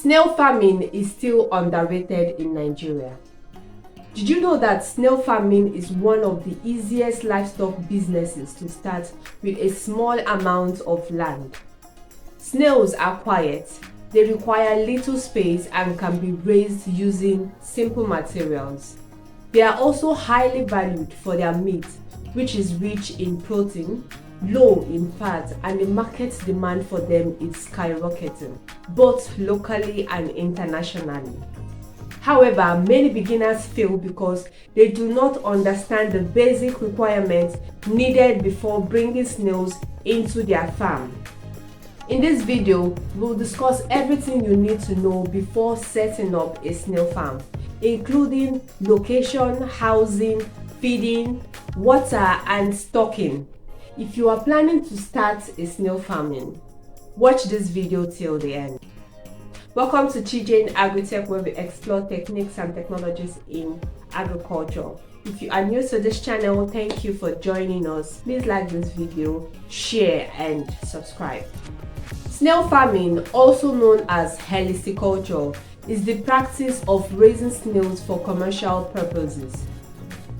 Snail farming is still underrated in Nigeria. Did you know that snail farming is one of the easiest livestock businesses to start with a small amount of land? Snails are quiet, they require little space and can be raised using simple materials. They are also highly valued for their meat, which is rich in protein, low in fat, and the market demand for them is skyrocketing, both locally and internationally. However, many beginners fail because they do not understand the basic requirements needed before bringing snails into their farm. In this video, we'll discuss everything you need to know before setting up a snail farm, including location, housing, feeding, water, and stocking. If you are planning to start a snail farming, watch this video till the end. Welcome to ChiJane Agritech, where we explore techniques and technologies in agriculture. If you are new to this channel, thank you for joining us. Please like this video, share, and subscribe. Snail farming, also known as Heliculture, is the practice of raising snails for commercial purposes.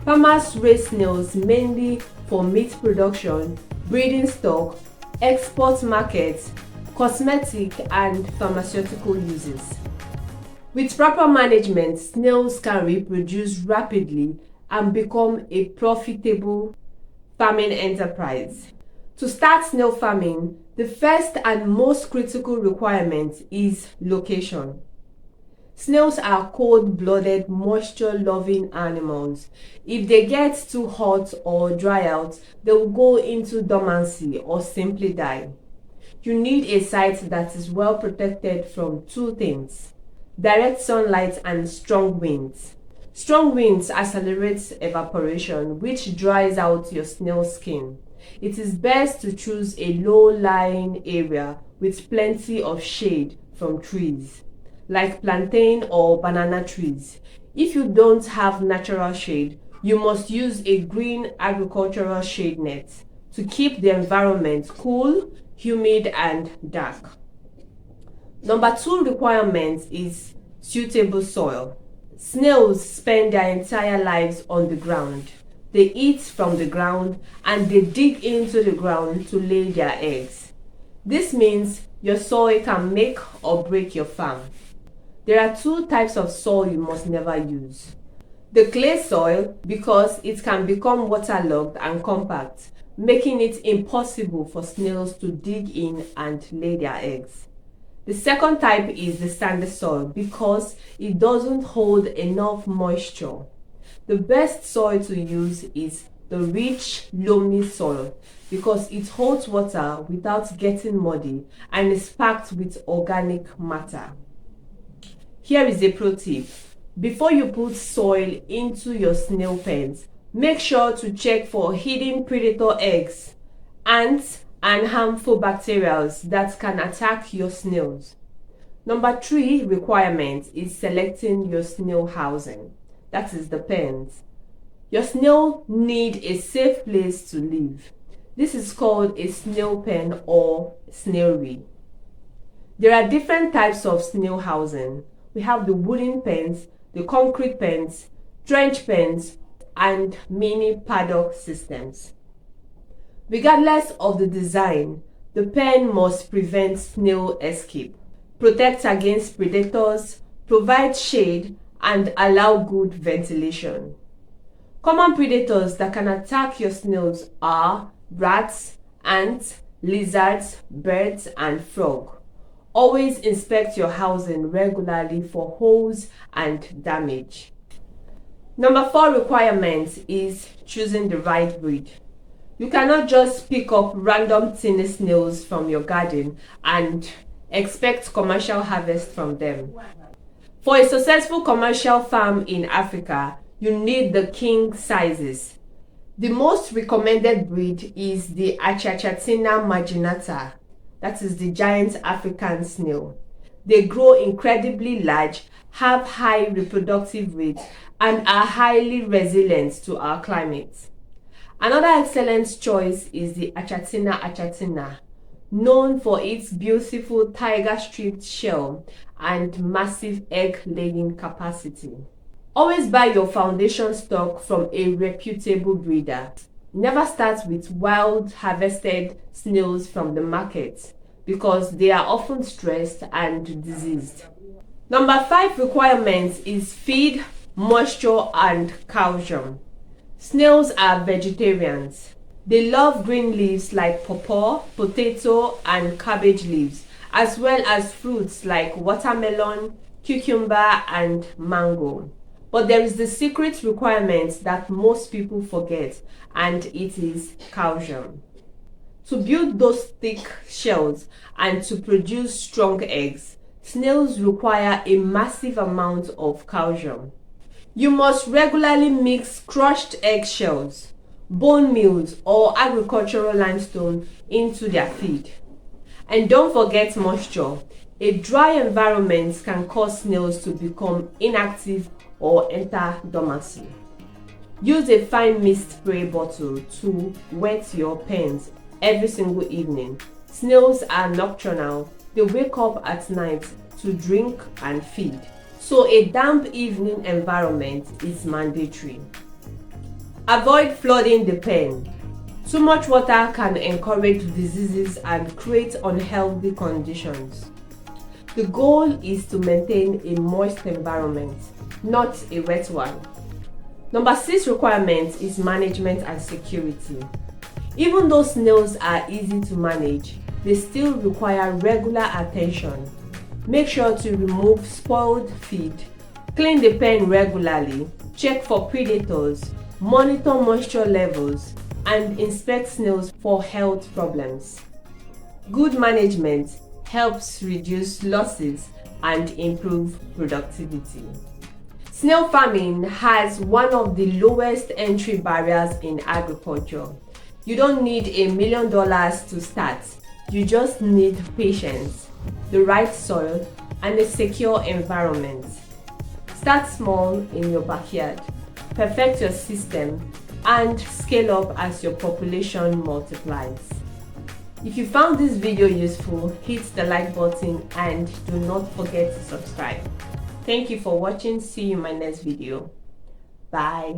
Farmers raise snails mainly for meat production, breeding stock, export markets, cosmetic and pharmaceutical uses. With proper management, snails can reproduce rapidly and become a profitable farming enterprise. To start snail farming, the first and most critical requirement is location. Snails are cold-blooded, moisture-loving animals. If they get too hot or dry out, they will go into dormancy or simply die. You need a site that is well protected from two things: direct sunlight and strong winds. Strong winds accelerate evaporation, which dries out your snail skin. It is best to choose a low-lying area with plenty of shade from trees, like plantain or banana trees. If you don't have natural shade, you must use a green agricultural shade net to keep the environment cool, humid, and dark. Number 2 requirement is suitable soil. Snails spend their entire lives on the ground. They eat from the ground and they dig into the ground to lay their eggs. This means your soil can make or break your farm. There are 2 types of soil you must never use. The clay soil, because it can become waterlogged and compact, making it impossible for snails to dig in and lay their eggs. The second type is the sandy soil, because it doesn't hold enough moisture. The best soil to use is the rich, loamy soil, because it holds water without getting muddy and is packed with organic matter. Here is a pro tip. Before you put soil into your snail pens, make sure to check for hidden predator eggs, ants, and harmful bacteria that can attack your snails. Number 3 requirement is selecting your snail housing, that is the pens. Your snail need a safe place to live. This is called a snail pen or snailry. There are different types of snail housing. We have the wooden pens, the concrete pens, trench pens, and mini paddock systems. Regardless of the design, the pen must prevent snail escape, protect against predators, provide shade, and allow good ventilation. Common predators that can attack your snails are rats, ants, lizards, birds, and frog. Always inspect your housing regularly for holes and damage. Number 4 requirement is choosing the right breed. You cannot just pick up random tiny snails from your garden and expect commercial harvest from them. For a successful commercial farm in Africa, you need the king sizes. The most recommended breed is the Achachatina marginata, that is the Giant African Snail. They grow incredibly large, have high reproductive rates, and are highly resilient to our climate. Another excellent choice is the Achatina achatina, known for its beautiful tiger-striped shell and massive egg-laying capacity. Always buy your foundation stock from a reputable breeder. Never start with wild harvested snails from the market because they are often stressed and diseased. Number 5 requirement is feed, moisture, and calcium. Snails are vegetarians. They love green leaves like pawpaw, potato, and cabbage leaves, as well as fruits like watermelon, cucumber, and mango. But there is the secret requirement that most people forget, and it is calcium. To build those thick shells and to produce strong eggs, snails require a massive amount of calcium. You must regularly mix crushed eggshells, bone meals, or agricultural limestone into their feed. And don't forget moisture. A dry environment can cause snails to become inactive or enter dormancy. Use a fine mist spray bottle to wet your pens every single evening. Snails are nocturnal. They wake up at night to drink and feed. So a damp evening environment is mandatory. Avoid flooding the pen. Too much water can encourage diseases and create unhealthy conditions. The goal is to maintain a moist environment, not a wet one. Number 6 requirement is management and security. Even though snails are easy to manage, they still require regular attention. Make sure to remove spoiled feed, clean the pen regularly, check for predators, monitor moisture levels, and inspect snails for health problems. Good management helps reduce losses and improve productivity. Snail farming has one of the lowest entry barriers in agriculture. You don't need $1 million to start. You just need patience, the right soil, and a secure environment. Start small in your backyard, perfect your system, and scale up as your population multiplies. If you found this video useful, hit the like button and do not forget to subscribe. Thank you for watching. See you in my next video. Bye.